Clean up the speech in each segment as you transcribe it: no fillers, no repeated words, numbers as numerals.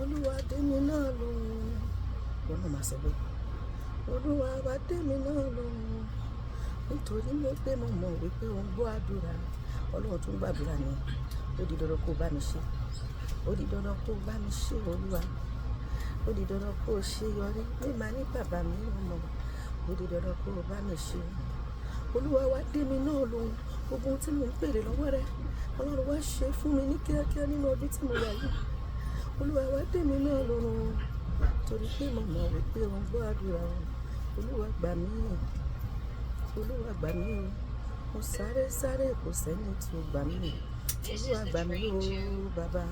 Oluwa demi náà lohun. Wọn náà máa sọ pé Olúwa wá demi náà lohun. Nítorí pé mo mọ̀ wípé ó ń gbọ́ àdúrà. Ọlọ́run tún gbàdúrà ni. Ó di dandan kó bá mi ṣe. Ó di dandan kó bá mi ṣe Olúwa. Ó di dandan kó ṣe yọrí. Ní màá ní bàbá mi mọ̀. Ó di dandan kó bá mi ṣe. Olúwa wá demi náà lohun. Gbogbo ohun tí mo ń pèrè lọ́wọ́ rẹ, Ọlọ́run wá ṣe fún mi ní kíákíá nínú ọdún tí mo wà yìí. Olúwa wá demi náà lohun. Torí pé mo mọ̀ wípé ó ń gbọ́ àdúrà. Olúwa gbà mí. Olúwa gbà mí o. Mo sáré kò sẹ́ni tí ó gbà mí. Olúwa gbà mí o bàbá.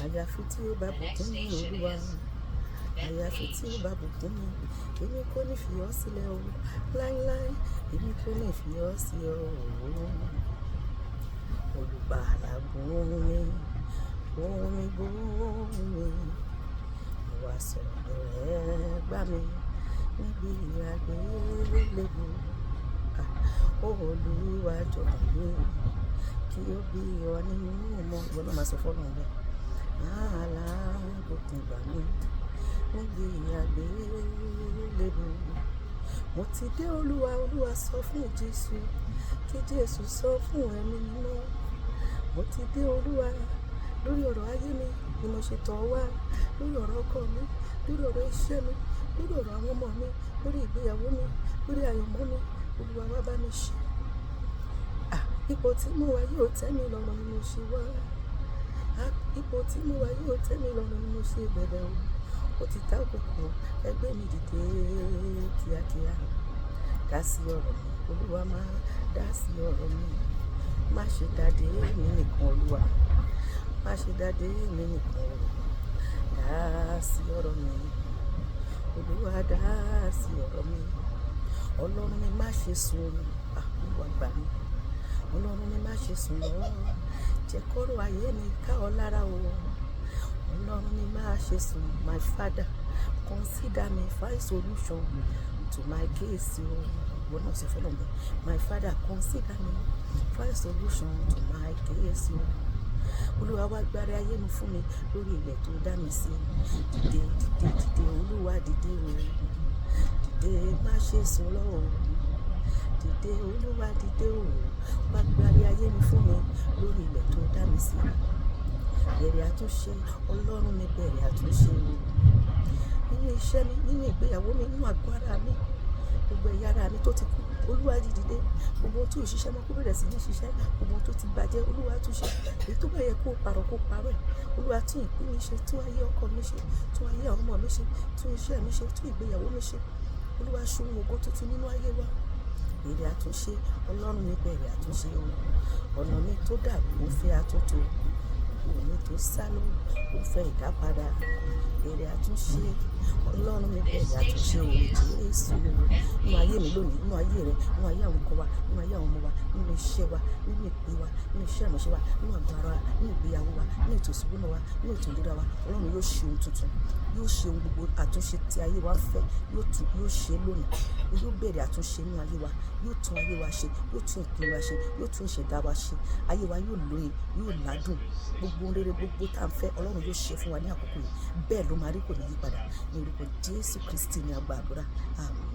Àyàfi tí ó bá bùkún mi Olúwa. Àyàfi tí ó bá bùkún mi. Èmi kò ní fi ọ́ sílẹ̀ o. Láíláí èmi kò ní fi ọ́ sí ọ o. Olùgbàlà gbóhùn mi. Gbóhùn mi, gbóhùn mi. Mo wá sọ̀rọ̀ rẹ gbà mí níbi àgbélébùú. Olúwa jọ̀wọ́ mi kí ó bí ọ nínú ọmọ. Ìwọ náà máa sọ fọ́lọ́run bẹ́ẹ̀. Alábùkún gbà mí níbi àgbélébùú. Mo ti dé Olúwa, Olúwa sọ fún Jésù, kí Jésù sọ fún ẹ̀mí mímọ́. Mo ti dé Olúwa, lórí ọ̀rọ̀ ayé mi ni mo ṣe tọ̀ wá, lórí ọ̀rọ̀ ọkọ mi, lórí ọ̀rọ̀ iṣẹ́ mi, lórí ọ̀rọ̀ àwọn ọmọ mi, lórí ìgbéyàwó mi, lórí àyànmọ́ mi. Olúwa wá bá mi ṣe. Ipò tí mo wà yóò tẹ́ mi lọ́rùn ni mo ṣe wá. Ipò tí mo wà yóò tẹ́ mi lọ́rùn ni mo ṣe bẹ̀rẹ̀ o. Ó ti tá òkùnkù ẹgbẹ́ mi dìde kíákíá. Dá sí ọ̀rọ̀ mi, Olúwa máa dá sí ọ̀rọ̀ mi. Má ṣe dádé mi nìkan Olúwa. Má ṣe dádé mi nìkan Olúwa. Dá sí ọ̀rọ̀ mi. Olúwa dá sí ọ̀rọ̀ mi. Ọlọ́run mi má ṣe sùn. Olúwa gbà mí. Ọlọ́run mi má ṣe sùn lọ. Jẹ́ kọ́rọ̀ ayé mi ká ọ lára o. Ọlọ́run mi má ṣe sùn. My Father, consider me, find solution to my case o. Ìwọ náà sọ fọlọ́run bẹ́ẹ̀. My Father, consider me, find solution to my case o. Olúwa wá gbárí ayé mi fún mi lórí ilẹ̀ tó dá mi sí. Dìde, dìde, dìde, Olúwa dìde o. Dìde, má ṣe sùn lọ o. Dìde, Olúwa dìde o. Wá gbárí ayé mi fún mi lórí ilẹ̀ tó dá mi sí. Bẹ̀rẹ̀ àtúnṣe, Ọlọ́run mi bẹ̀rẹ̀ àtúnṣe o. Nínú iṣẹ́ mi, nínú ìgbéyàwó mi, nínú àgọ́ ara mi, gbogbo ẹ̀yà ara mi tó ti kú, Olúwa dìde. Gbogbo ohun tí ò ṣiṣẹ́ mọ́ kó bẹ̀rẹ̀ sí ní ṣiṣẹ́. Gbogbo ohun tó ti bàjẹ́, Olúwa tún ṣe. Èyí tó bá yẹ kó parọ́ ẹ̀. Olúwa tún ìpín mi ṣe, tún ayé ọkọ mi ṣe, tún ayé àwọn ọmọ mi ṣe, tún iṣẹ́ mi ṣe, tún ìgbéyàwó mi ṣe. Olúwa ṣohun ògo tuntun nínú ayé wa. Bẹ̀rẹ̀ àtúnṣe, Ọlọ́run mi bẹ̀rẹ̀ àtúnṣe o. Ọ̀nà mi tó dàrú ó fẹ́ àtúntò. Òní tó sálọ ó fẹ́ ìdápadà. Bẹ̀rẹ̀ àtúnṣe, Ọlọ́run mi bẹ̀rẹ̀ àtúnṣe o. Jésù nínú ayé mi lónìí, nínú ayé rẹ, nínú ayé àwọn ọkọ wa, nínú ayé àwọn ọmọ wa, nínú iṣẹ́ wa, nínú ìpè wa, nínú iṣẹ́ ìránṣẹ́ wa, nínú àgọ́ ara wa, nínú ìgbéyàwó wa, nínú ètò ìṣúná wa, nínú ètò ìlera wa. Ọlọ́run yóò ṣe ohun tuntun. Yóò ṣe ohun gbogbo àtúnṣe tí ayé wa ń fẹ́. Yóò ṣe lónìí. Yóò bẹ̀rẹ̀ àtúnṣe nínú ayé wa. Yóò tún ayé wa ṣe. Yóò tún ìpín wa ṣe. Yóò tún ìṣẹ̀dá wa ṣe. Ayé wa yóò lóyin. Yóò ládùn. Gbogbo rere gbogbo tá à ń fẹ́ Ọlọ́run yóò ṣe fún wa ní àkókò yìí. Bẹ́ẹ̀ ló máa rí, kò ní yí padà. Ní orúkọ Jésù Kristi ni a gba àdúrà. Àmín.